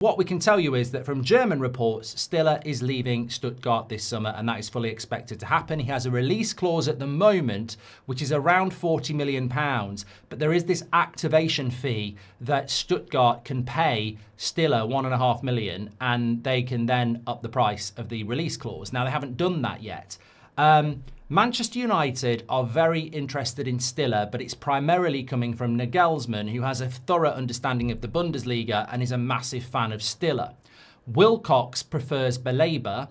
What we can tell you is that from German reports, Stiller is leaving Stuttgart this summer, and that is fully expected to happen. He has a release clause at the moment, which is around £40 million. But there is this activation fee that Stuttgart can pay Stiller £1.5 million, and they can then up the price of the release clause. Now, they haven't done that yet. Manchester United are very interested in Stiller, but it's primarily coming from Nagelsmann, who has a thorough understanding of the Bundesliga and is a massive fan of Stiller. Wilcox prefers Baleba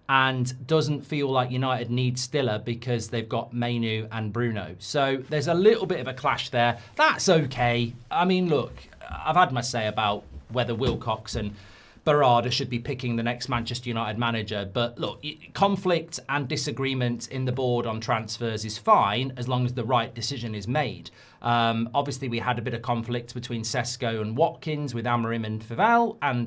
and doesn't feel like United need Stiller because they've got Mainu and Bruno. So there's a little bit of a clash there. That's okay. I mean, look, I've had my say about whether Wilcox and Barada should be picking the next Manchester United manager. But look, conflict and disagreement in the board on transfers is fine as long as the right decision is made. Obviously, we had a bit of conflict between Sesko and Watkins with Amorim and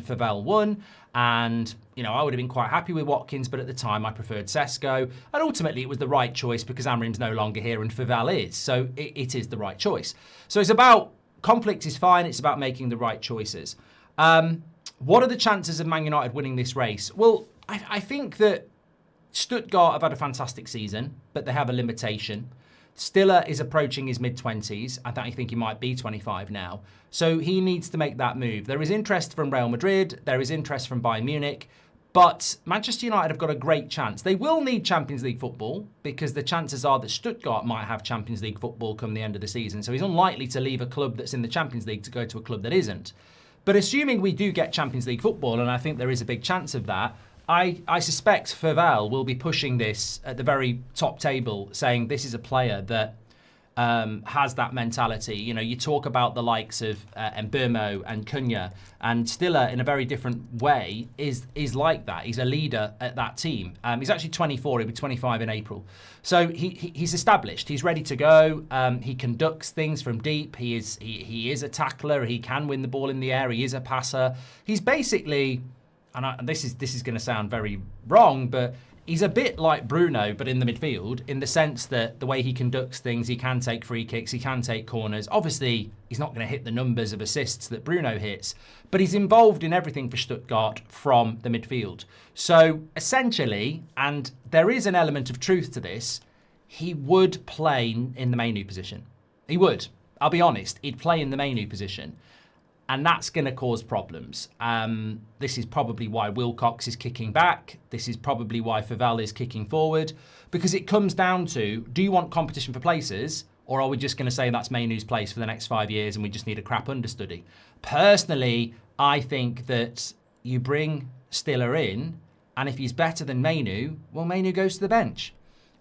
Vivell won. And, you know, I would have been quite happy with Watkins, but at the time I preferred Sesko. And ultimately, it was the right choice because Amorim's no longer here and Vivell is. So it is the right choice. So it's about conflict is fine. It's about making the right choices. What are the chances of Man United winning this race? Well, I think that Stuttgart have had a fantastic season, but they have a limitation. Stiller is approaching his mid-20s. I think he might be 25 now. So he needs to make that move. There is interest from Real Madrid. There is interest from Bayern Munich. But Manchester United have got a great chance. They will need Champions League football because the chances are that Stuttgart might have Champions League football come the end of the season. So he's unlikely to leave a club that's in the Champions League to go to a club that isn't. But assuming we do get Champions League football, and I think there is a big chance of that, I suspect Vivell will be pushing this at the very top table, saying this is a player that has that mentality. You know, you talk about the likes of Mbeumo and Cunha, and Stiller in a very different way is like that. He's a leader at that team. He's actually 24, he'll be 25 in April. So he's established, he's ready to go. He conducts things from deep. He is a tackler, he can win the ball in the air, he is a passer. He's basically, and this is going to sound very wrong, but he's a bit like Bruno, but in the midfield, in the sense that the way he conducts things, he can take free kicks, he can take corners. Obviously, he's not going to hit the numbers of assists that Bruno hits, but he's involved in everything for Stuttgart from the midfield. So essentially, and there is an element of truth to this, he would play in the Mainu position. He would. I'll be honest, he'd play in the Mainu position. And that's going to cause problems. This is probably why Wilcox is kicking back. This is probably why Vivell is kicking forward. Because it comes down to, do you want competition for places? Or are we just going to say that's Mainu's place for the next 5 years and we just need a crap understudy? Personally, I think that you bring Stiller in, and if he's better than Mainu, well, Mainu goes to the bench.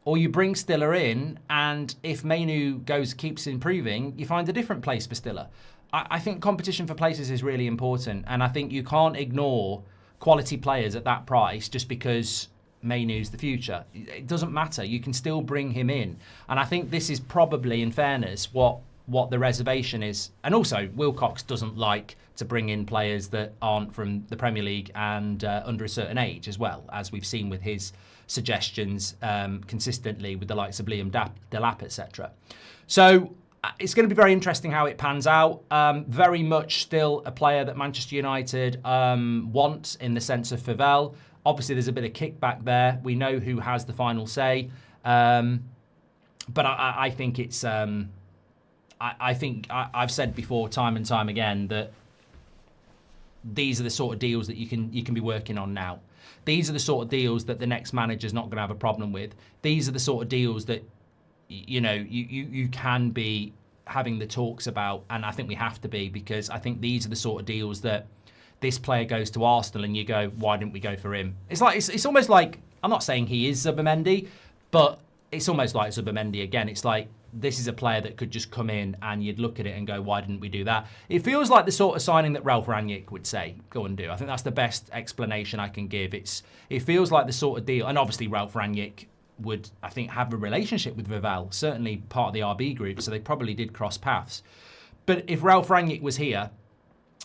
Or you bring Stiller in, and if Mainu keeps improving, you find a different place for Stiller. I think competition for places is really important, and I think you can't ignore quality players at that price just because Mainu's the future. It doesn't matter. You can still bring him in. And I think this is probably, in fairness, what the reservation is. And also, Wilcox doesn't like to bring in players that aren't from the Premier League and under a certain age as well, as we've seen with his suggestions consistently with the likes of Liam Delap, etc. So it's going to be very interesting how it pans out. Very much still a player that Manchester United want in the sense of Vivell. Obviously, there's a bit of kickback there. We know who has the final say. But I think it's... I think I've said before time and time again that these are the sort of deals that you can be working on now. These are the sort of deals that the next manager's not going to have a problem with. These are the sort of deals that you can be having the talks about, and I think we have to be, because I think these are the sort of deals that this player goes to Arsenal and you go, why didn't we go for him? It's like it's almost like, I'm not saying he is Zubimendi, but it's almost like Zubimendi again. It's like this is a player that could just come in and you'd look at it and go, why didn't we do that? It feels like the sort of signing that Ralf Rangnick would say, go and do. I think that's the best explanation I can give. It feels like the sort of deal, and obviously Ralf Rangnick would, I think, have a relationship with Vivell, certainly part of the RB group, so they probably did cross paths. But if Ralf Rangnick was here,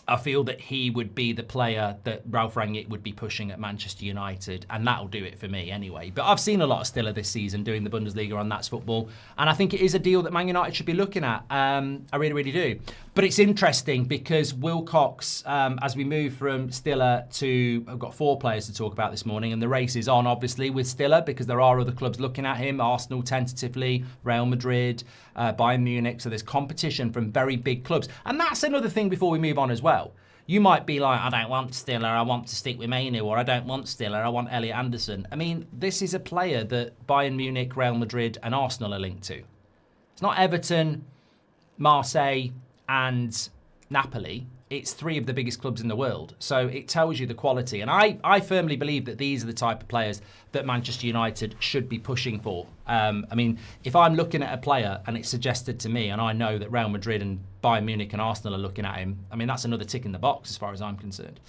I feel that he would be the player that Ralf Rangnick would be pushing at Manchester United, and that'll do it for me anyway. But I've seen a lot of Stiller this season doing the Bundesliga on That's Football, and I think it is a deal that Man United should be looking at. I really, really do. But But it's interesting because Wilcox, as we move from Stiller to, I've got 4 players to talk about this morning, and the race is on, obviously, with Stiller because there are other clubs looking at him. Arsenal tentatively, Real Madrid, Bayern Munich. So there's competition from very big clubs. And that's another thing before we move on as well. You might be like, I don't want Stiller, I want to stick with Mainu, or I don't want Stiller, I want Elliot Anderson. I mean, this is a player that Bayern Munich, Real Madrid and Arsenal are linked to. It's not Everton, Marseille and Napoli. It's 3 of the biggest clubs in the world. So it tells you the quality. And I firmly believe that these are the type of players that Manchester United should be pushing for. I mean, if I'm looking at a player and it's suggested to me and I know that Real Madrid and Bayern Munich and Arsenal are looking at him, I mean, that's another tick in the box as far as I'm concerned.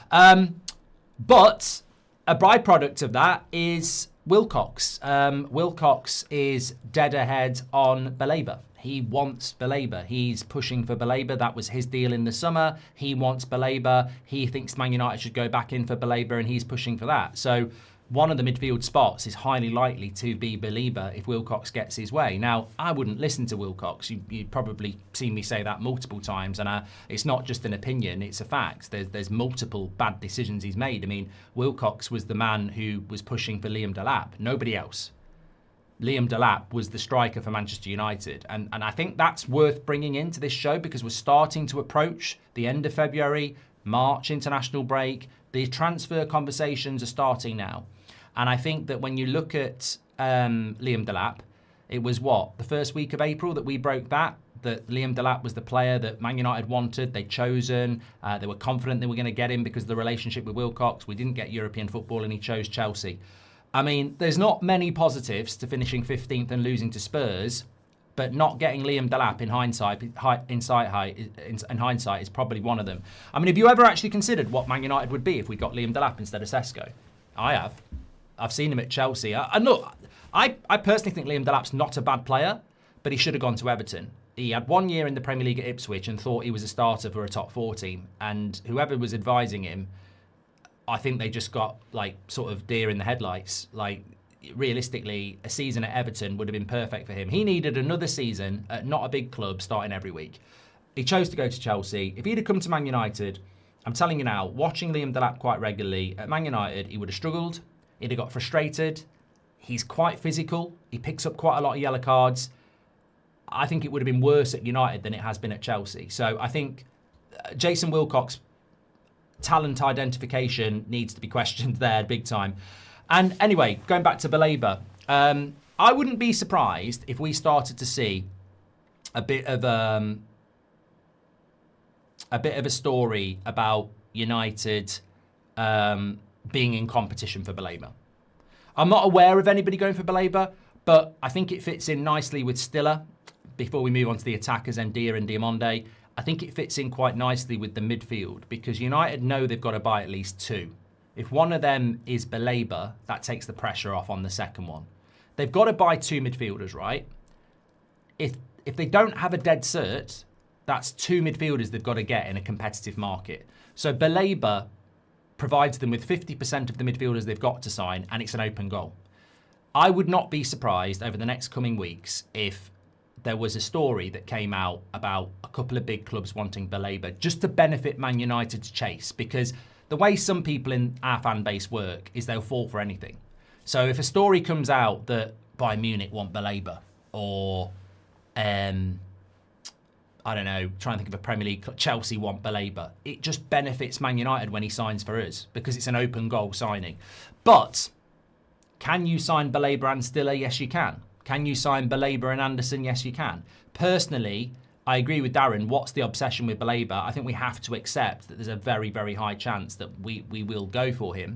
But a byproduct of that is Wilcox. Wilcox is dead ahead on Baleba. He wants Baleba. He's pushing for Baleba. That was his deal in the summer. He wants Baleba. He thinks Man United should go back in for Baleba, and he's pushing for that. So one of the midfield spots is highly likely to be Baleba if Wilcox gets his way. Now, I wouldn't listen to Wilcox. You've probably seen me say that multiple times, and it's not just an opinion, it's a fact. There's multiple bad decisions he's made. I mean, Wilcox was the man who was pushing for Liam Delap, nobody else. Liam Delap was the striker for Manchester United. And I think that's worth bringing into this show because we're starting to approach the end of February, March international break. The transfer conversations are starting now. And I think that when you look at Liam Delap, it was the first week of April that we broke that Liam Delap was the player that Man United wanted. They'd chosen. They were confident they were going to get him because of the relationship with Wilcox. We didn't get European football and he chose Chelsea. I mean, there's not many positives to finishing 15th and losing to Spurs, but not getting Liam Delap in hindsight is probably one of them. I mean, have you ever actually considered what Man United would be if we got Liam Delap instead of Sesko? I have. I've seen him at Chelsea. And look, I personally think Liam Delap's not a bad player, but he should have gone to Everton. He had 1 year in the Premier League at Ipswich and thought he was a starter for a top 4 team. And whoever was advising him, I think they just got sort of deer in the headlights. Realistically, a season at Everton would have been perfect for him. He needed another season at not a big club starting every week. He chose to go to Chelsea. If he'd have come to Man United, I'm telling you now, watching Liam Delap quite regularly at Man United, he would have struggled. He'd have got frustrated. He's quite physical. He picks up quite a lot of yellow cards. I think it would have been worse at United than it has been at Chelsea. So I think Jason Wilcox talent identification needs to be questioned there big time. And anyway, going back to Baleba, I wouldn't be surprised if we started to see a bit of a story about United being in competition for Baleba. I'm not aware of anybody going for Baleba, but I think it fits in nicely with Stiller. Before we move on to the attackers, Ndia and Diamonde, I think it fits in quite nicely with the midfield because United know they've got to buy at least 2. If one of them is Baleba, that takes the pressure off on the second one. They've got to buy 2 midfielders, right? If they don't have a dead cert, that's 2 midfielders they've got to get in a competitive market. So Baleba provides them with 50% of the midfielders they've got to sign, and it's an open goal. I would not be surprised over the next coming weeks if there was a story that came out about a couple of big clubs wanting Baleba just to benefit Man United's chase, because the way some people in our fan base work is they'll fall for anything. So if a story comes out that Bayern Munich want Baleba, or I don't know, trying to think of a Premier League club, Chelsea want Baleba, it just benefits Man United when he signs for us because it's an open goal signing. But can you sign Baleba and Stiller? Yes, you can. Can you sign Baleba and Anderson? Yes, you can. Personally, I agree with Darren. What's the obsession with Baleba? I think we have to accept that there's a very, very high chance that we will go for him.